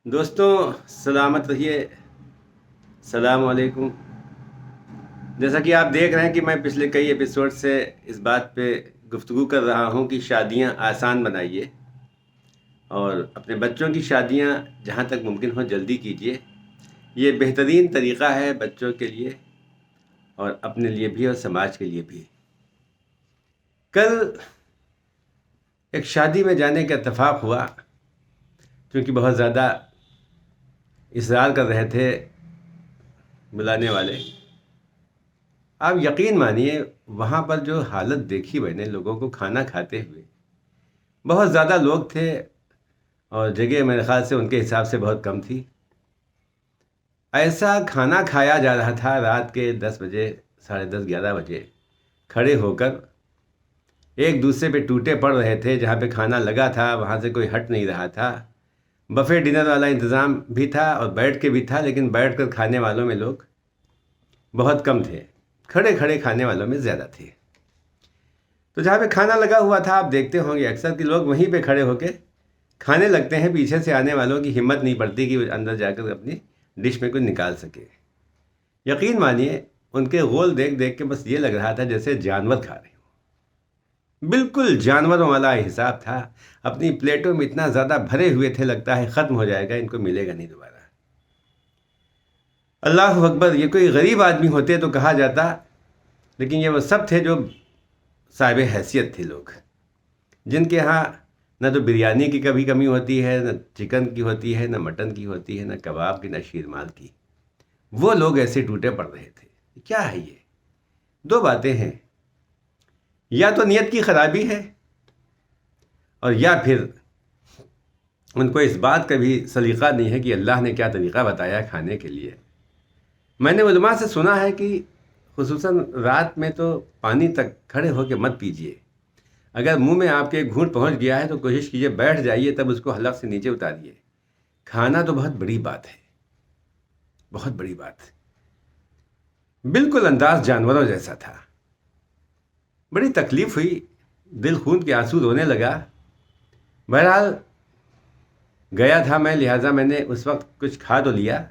دوستوں، سلامت رہیے۔ السلام علیکم۔ جیسا کہ آپ دیکھ رہے ہیں کہ میں پچھلے کئی ایپیسوڈ سے اس بات پہ گفتگو کر رہا ہوں کہ شادیاں آسان بنائیے اور اپنے بچوں کی شادیاں جہاں تک ممکن ہو جلدی کیجیے۔ یہ بہترین طریقہ ہے بچوں کے لیے اور اپنے لیے بھی اور سماج کے لیے بھی۔ کل ایک شادی میں جانے کا اتفاق ہوا، کیونکہ بہت زیادہ اصرار کر رہے تھے بلانے والے۔ آپ یقین مانیے وہاں پر جو حالت دیکھی میں نے لوگوں کو کھانا کھاتے ہوئے، بہت زیادہ لوگ تھے اور جگہ میرے خیال سے ان کے حساب سے بہت کم تھی۔ ایسا کھانا کھایا جا رہا تھا رات کے 10 بجے، 10:30 11 بجے، کھڑے ہو کر ایک دوسرے پہ ٹوٹے پڑ رہے تھے۔ جہاں پہ کھانا لگا تھا وہاں سے کوئی ہٹ نہیں رہا تھا۔ بفے ڈنر والا انتظام بھی تھا اور بیٹھ کے بھی تھا، لیکن بیٹھ کر کھانے والوں میں لوگ بہت کم تھے، کھڑے کھڑے کھانے والوں میں زیادہ تھے۔ تو جہاں پہ کھانا لگا ہوا تھا آپ دیکھتے ہوں گے اکثر کہ لوگ وہیں پہ کھڑے ہو کے کھانے لگتے ہیں۔ پیچھے سے آنے والوں کی ہمت نہیں پڑتی کہ وہ اندر جا کر اپنی ڈش میں کچھ نکال سکے۔ یقین مانیے ان کے غول دیکھ دیکھ کے بس یہ لگ رہا تھا جیسے جانور کھا رہے ہوں۔ بالکل جانوروں والا حساب تھا۔ اپنی پلیٹوں میں اتنا زیادہ بھرے ہوئے تھے، لگتا ہے ختم ہو جائے گا، ان کو ملے گا نہیں دوبارہ۔ اللہ اکبر! یہ کوئی غریب آدمی ہوتے تو کہا جاتا، لیکن یہ وہ سب تھے جو صاحب حیثیت تھے، لوگ جن کے ہاں نہ تو بریانی کی کبھی کمی ہوتی ہے، نہ چکن کی ہوتی ہے، نہ مٹن کی ہوتی ہے، نہ کباب کی، نہ شیرمال کی۔ وہ لوگ ایسے ٹوٹے پڑ رہے تھے۔ کیا ہے یہ؟ دو باتیں ہیں، یا تو نیت کی خرابی ہے اور یا پھر ان کو اس بات کا بھی سلیقہ نہیں ہے کہ اللہ نے کیا طریقہ بتایا کھانے کے لیے۔ میں نے علماء سے سنا ہے کہ خصوصاً رات میں تو پانی تک کھڑے ہو کے مت پیجیے۔ اگر منہ میں آپ کے ایک گھونٹ پہنچ گیا ہے تو کوشش کیجیے بیٹھ جائیے، تب اس کو حلق سے نیچے اتاریے۔ کھانا تو بہت بڑی بات ہے، بہت بڑی بات۔ بالکل انداز جانوروں جیسا تھا۔ بڑی تکلیف ہوئی، دل خون کے آنسو رونے لگا۔ بہرحال گیا تھا میں، لہٰذا میں نے اس وقت کچھ کھا تو لیا،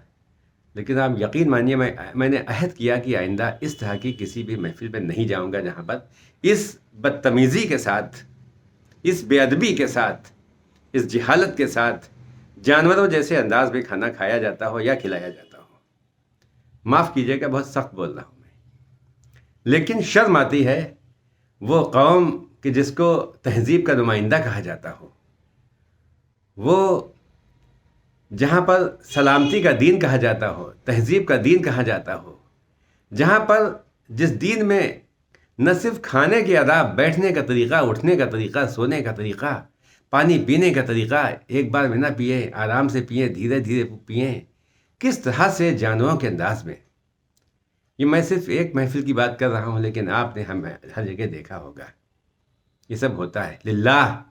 لیکن آپ یقین مانیے میں نے عہد کیا کہ آئندہ اس طرح کی کسی بھی محفل میں نہیں جاؤں گا جہاں پر اس بدتمیزی کے ساتھ، اس بے ادبی کے ساتھ، اس جہالت کے ساتھ جانوروں جیسے انداز میں کھانا کھایا جاتا ہو یا کھلایا جاتا ہو۔ معاف کیجیے گا، بہت سخت بول رہا ہوں میں، لیکن شرم آتی ہے وہ قوم کہ جس کو تہذیب کا نمائندہ کہا جاتا ہو، وہ جہاں پر سلامتی کا دین کہا جاتا ہو، تہذیب کا دین کہا جاتا ہو، جہاں پر جس دین میں نہ صرف کھانے کے آداب، بیٹھنے کا طریقہ، اٹھنے کا طریقہ، سونے کا طریقہ، پانی پینے کا طریقہ، ایک بار میں نہ پیئے، آرام سے پیئے، دھیرے دھیرے پیئیں، کس طرح سے جانوروں کے انداز میں۔ یہ میں صرف ایک محفل کی بات کر رہا ہوں، لیکن آپ نے ہر جگہ دیکھا ہوگا یہ سب ہوتا ہے للہ۔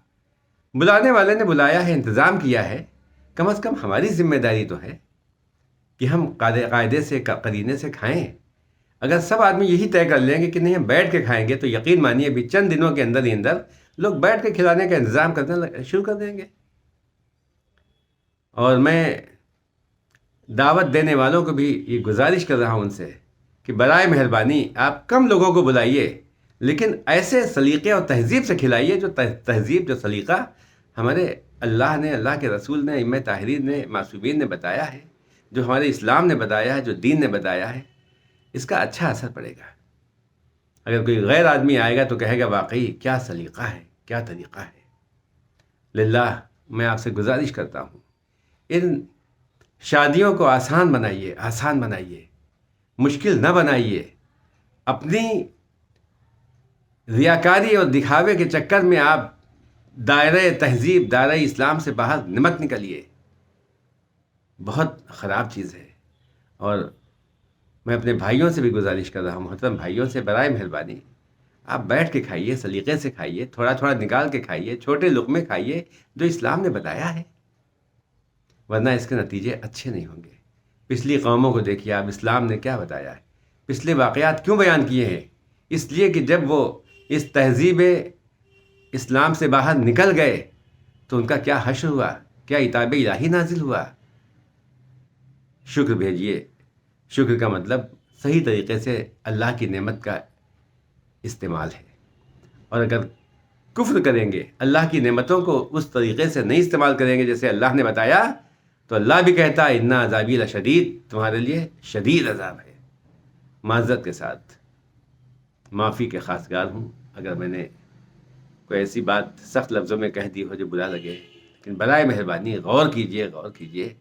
بلانے والے نے بلایا ہے، انتظام کیا ہے، کم از کم ہماری ذمہ داری تو ہے کہ ہم قاعدے سے، قرینے سے کھائیں۔ اگر سب آدمی یہی طے کر لیں گے کہ نہیں ہم بیٹھ کے کھائیں گے تو یقین مانیے ابھی چند دنوں کے اندر ہی اندر لوگ بیٹھ کے کھلانے کا انتظام کرنا شروع کر دیں گے۔ اور میں دعوت دینے والوں کو بھی یہ گزارش کر رہا ہوں ان سے کہ برائے مہربانی آپ کم لوگوں کو بلائیے، لیکن ایسے سلیقے اور تہذیب سے کھلائیے جو تہذیب، جو سلیقہ ہمارے اللہ نے، اللہ کے رسول نے، ائمہ طاہرین نے، معصومین نے بتایا ہے، جو ہمارے اسلام نے بتایا ہے، جو دین نے بتایا ہے، اس کا اچھا اثر پڑے گا۔ اگر کوئی غیر آدمی آئے گا تو کہے گا واقعی کیا سلیقہ ہے، کیا طریقہ ہے۔ للہ میں آپ سے گزارش کرتا ہوں، ان شادیوں کو آسان بنائیے، آسان بنائیے، مشکل نہ بنائیے۔ اپنی ریاکاری اور دکھاوے کے چکر میں آپ دائرہ تہذیب، دائرہ اسلام سے باہر نمٹ نکلیے، بہت خراب چیز ہے۔ اور میں اپنے بھائیوں سے بھی گزارش کر رہا ہوں، محترم بھائیوں سے، برائے مہربانی آپ بیٹھ کے کھائیے، سلیقے سے کھائیے، تھوڑا تھوڑا نکال کے کھائیے، چھوٹے لقمے کھائیے جو اسلام نے بتایا ہے، ورنہ اس کے نتیجے اچھے نہیں ہوں گے۔ پچھلی قوموں کو دیکھیے آپ، اسلام نے کیا بتایا ہے، پچھلے واقعات کیوں بیان کیے ہیں؟ اس لیے کہ جب وہ اس تہذیب اسلام سے باہر نکل گئے تو ان کا کیا حشر ہوا، کیا عتاب الہی نازل ہوا۔ شکر بھیجیے. شکر کا مطلب صحیح طریقے سے اللہ کی نعمت کا استعمال ہے. اور اگر کفر کریں گے, اللہ کی نعمتوں کو اس طریقے سے نہیں استعمال کریں گے جیسے اللہ نے بتایا, تو اللہ بھی کہتا ہے اِنَّ عَذَابِي لَشَدِيدٌ, تمہارے لیے شدید عذاب ہے. معذرت کے ساتھ معافی کے خواستگار ہوں اگر میں نے کوئی ایسی بات سخت لفظوں میں کہہ دی ہو جو برا لگے, لیکن برائے مہربانی غور کیجیے.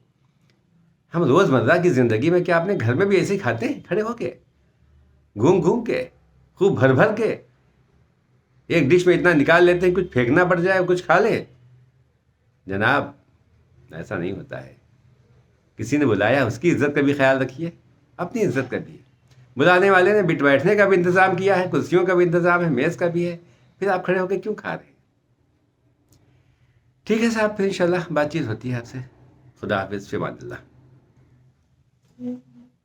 ہم روز مرہ کی زندگی میں کیا اپنے گھر میں بھی ایسے ہی کھاتے ہیں, کھڑے ہو کے, گھوم کے, خوب بھر کے, ایک ڈش میں اتنا نکال لیتے ہیں کچھ پھینکنا پڑ جائے کچھ کھا لے. جناب ایسا نہیں ہوتا ہے. کسی نے بلایا اس کی عزت کا بھی خیال رکھیے, اپنی عزت کا بھی. بلانے والے نے بیٹھنے کا بھی انتظام کیا ہے, کرسیوں کا بھی انتظام ہے, میز کا بھی ہے, پھر آپ کھڑے ہو کے کیوں کھا رہے ہیں؟ ٹھیک ہے صاحب, پھر انشاءاللہ بات چیت ہوتی ہے آپ سے. خدا حافظ, فی امان اللہ.